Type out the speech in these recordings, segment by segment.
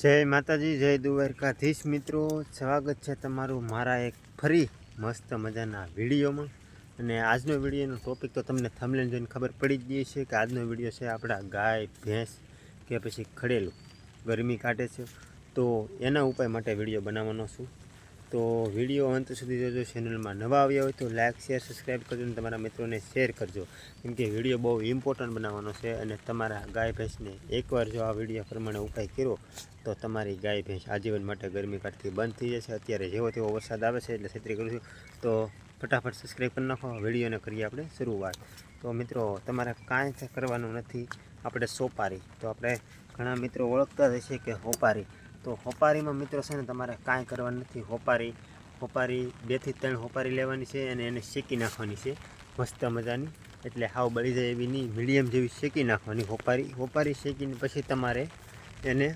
જય માતાજી, જય દ્વારકાધીશ મિત્રો. સ્વાગત છે તમારું મારા એક ફરી મસ્ત મજાના વિડીયોમાં. અને આજનો વિડીયોનો ટોપિક તો તમને થંબનેલ જોઈને ખબર પડી જ ગઈ છે કે આજનો વિડીયો છે આપણા ગાય ભેંસ કે પછી ખડેલું ગરમી કાઢે છે, તો એના ઉપાય માટે વિડીયો બનાવવાનો છું. તો વિડીયો અંત સુધી જોજો. ચેનલમાં નવા આવ્યા હોય તો લાઇક શેર સબસ્ક્રાઈબ કરજો અને તમારા મિત્રોને શેર કરજો, કેમ કે વિડીયો બહુ ઇમ્પોર્ટન્ટ બનાવવાનો છે. અને તમારા ગાય ભેંસને એકવાર જો આ વિડીયો પ્રમાણે ઉપાય કર્યો તો તમારી ગાય ભેંસ આજીવન માટે ગરમી કાઢતી બંધ થઈ જશે. અત્યારે જેવો તેવો વરસાદ આવે છે એટલે છત્રી કરું છું, તો ફટાફટ સબસ્ક્રાઈબ કરી નાખો. વિડીયોને કરીએ આપણે શરૂઆત. તો મિત્રો, તમારે કાંઈ કરવાનું નથી. આપણે સોપારી, તો આપણે ઘણા મિત્રો ઓળખતા જ હશે કે હોપારી. તો હોપારીમાં મિત્રો છે ને તમારે કાંઈ કરવાનું નથી. હોપારી 2 થી 3 હોપારી લેવાની છે અને એને શેકી નાખવાની છે મસ્ત મજાની. એટલે હાવ બળી જાય એવી નહીં, મીડિયમ જેવી શેકી નાખવાની હોપારી શેકીને પછી તમારે એને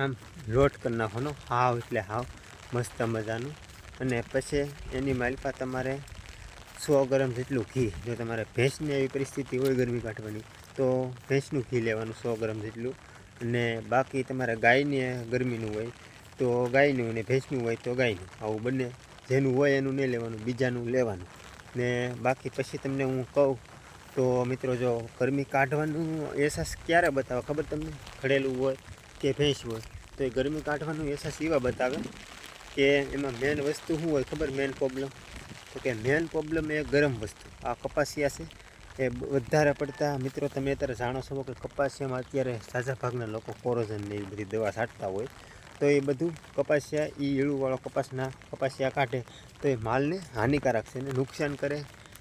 આમ લોટ કરી નાખવાનો હાવ, એટલે હાવ મસ્ત મજાનું. અને પછી એની માલપા તમારે 100 ગ્રામ જેટલું ઘી, જો તમારે ભેંસની એવી પરિસ્થિતિ હોય ગરમી કાઢવાની તો ભેંસનું ઘી લેવાનું 100 ગ્રામ જેટલું. અને બાકી તમારે ગાયને ગરમીનું હોય તો ગાયનું, અને ભેંસનું હોય તો ગાયનું. આવું બંને જેનું હોય એનું નહીં લેવાનું, બીજાનું લેવાનું. ને બાકી પછી તમને હું કહું તો મિત્રો, જો ગરમી કાઢવાનું અહેસાસ ક્યારે બતાવે ખબર તમને? ખડેલું હોય કે ભેંસ હોય તો એ ગરમી કાઢવાનો અહેસાસ એવા બતાવે કે એમાં મેન વસ્તુ શું હોય ખબર? મેન પ્રોબ્લેમ તો કે મેન પ્રોબ્લેમ એ ગરમ વસ્તુ. આ કપાસિયા છે એ વધારે પડતા મિત્રો, તમે અત્યારે જાણો છો કે કપાસિયામાં અત્યારે ઝાઝા ભાગના લોકો કોરોઝન ને એવી બધી દવા છાંટતા હોય, તો એ બધું કપાસિયા, એ ઈળુવાળો કપાસિયા કાઢે તો એ માલને હાનિકારક છે ને નુકસાન કરે.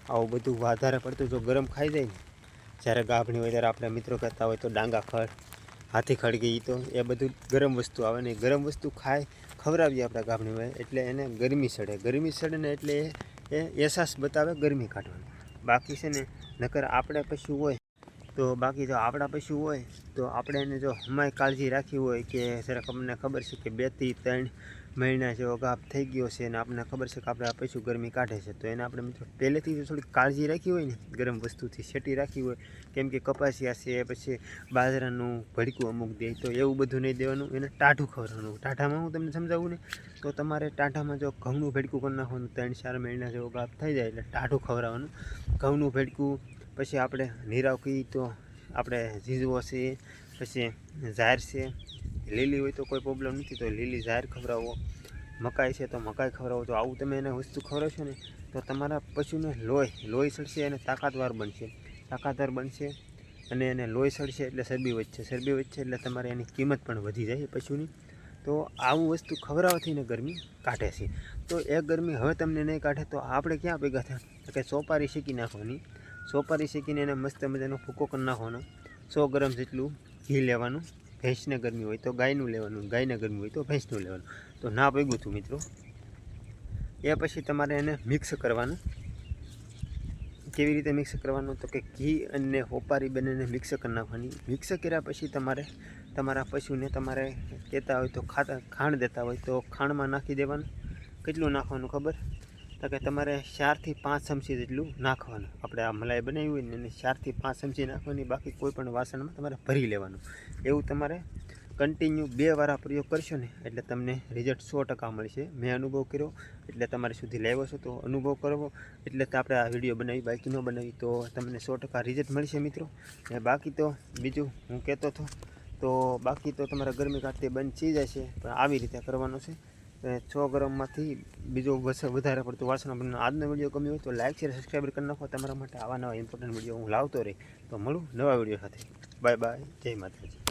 આવું બધું વધારે પડતું જો ગરમ ખાઈ જાય ને, જ્યારે ગાભણી હોય ત્યારે આપણે મિત્રો કહેતા હોય તો ડાંગા ખડ, હાથી ખડગી, તો એ બધું ગરમ વસ્તુ આવે ને. ગરમ વસ્તુ ખવડાવીએ આપણે ગાભણી હોય એટલે એને ગરમી સડે ને, એટલે એ અહેસાસ બતાવે ગરમી કાઢવાનો. બાકી છે ને, નકર આપણે પશુ હોય તો, બાકી જો આપણા પશુ હોય તો આપણે એને જો હમાય કાળજી રાખી હોય કે જરાક અમને ખબર છે કે 2 થી 3 મહિના જેવો ગાભ થઈ ગયો છે અને આપણને ખબર છે કે આપણે આ પશુ ગરમી કાઢે છે, તો એને આપણે મિત્રો પહેલેથી જો થોડીક કાળજી રાખી હોય ને, ગરમ વસ્તુથી સેટી રાખી હોય, કેમ કે કપાસિયા છે પછી બાજરાનું ભડકું અમુક દે, તો એવું બધું નહીં દેવાનું. એને ટાઢું ખવડાવવાનું. ટાઢામાં હું તમને સમજાવું ને, તો તમારે ટાઢામાં જો ઘઉંનું ભડકું કરી નાખવાનું. 3-4 મહિના જેવો ગાભ થઈ જાય એટલે ટાઢું ખવડાવવાનું ઘઉંનું ભડકું. પછી આપણે નીરાવ કહી તો આપણે ઝીઝવો છે, પછી ઝાર છે, લીલી હોય તો કોઈ પ્રોબ્લેમ નથી, તો લીલી ઝાર ખવડાવો. મકાઈ છે તો મકાઈ ખવડાવો. તો આવું તમે એને વસ્તુ ખવડાવશો ને તો તમારા પશુને લોહી સડશે અને તાકાતવાર બનશે. અને એને લોહી સડશે એટલે ચરબી વધશે એટલે તમારે એની કિંમત પણ વધી જાય પશુની. તો આવું વસ્તુ ખવડાવવાથી ને ગરમી કાઢે છે. તો એ ગરમી હવે તમને નહીં કાઢે તો આપણે ક્યાં ભેગા થયા? તો કે સોપારી શેકી નાખવાની. સોપારી શેકીને એને મસ્ત મજાનો ભૂકો કરી નાખવાનો. 100 ગ્રામ જેટલું ઘી લેવાનું. ભેંસને ગરમી હોય તો ગાયનું લેવાનું, ગાયને ગરમી હોય તો ભેંસનું લેવાનું. તો ના ભેગું છું મિત્રો. એ પછી તમારે એને મિક્સ કરવાનું. કેવી રીતે મિક્સ કરવાનું? તો કે ઘી અને હોપારી બંનેને મિક્સ કરી નાખવાની. મિક્સ કર્યા પછી તમારે તમારા પશુને તમારે કહેતા હોય તો ખાંડ દેતા હોય તો ખાંડમાં નાખી દેવાનું. કેટલું નાખવાનું ખબર? તો કે તમારે 4 થી 5 ચમચી જેટલું નાખવાનું. આપણે આ મલાઈ બનાવી હોય ને એને 4 થી 5 ચમચી નાખવાની. બાકી કોઈ પણ વાસણમાં તમારે ભરી લેવાનું. એવું તમારે કન્ટિન્યુ 2 વાર પ્રયોગ કરશો ને એટલે તમને રિઝલ્ટ 100% મળશે. મેં અનુભવ કર્યો એટલે તમારી સુધી લાવ્યો છો, તો અનુભવ કરવો એટલે તો આપણે આ વિડીયો બનાવી. બાકી ન બનાવી તો તમને 100% રિઝલ્ટ મળશે મિત્રો. અને બાકી તો બીજું હું કહેતો હતો, તો બાકી તો તમારે ગરમી કાઢતી બંધ થઈ જશે, પણ આવી રીતે કરવાનું છે. 100 ગ્રામમાંથી બીજો વધારે પડતું વાસણ બને. આજનો વિડીયો ગમ્યો હોય તો લાઇક શેર સબસ્ક્રાઈબ કરી નાખો. તમારા માટે આવા નવા ઇમ્પોર્ટન્ટ વિડીયો હું લાવતો રહી. તો મળું નવા વિડીયો સાથે. બાય બાય, જય માતાજી.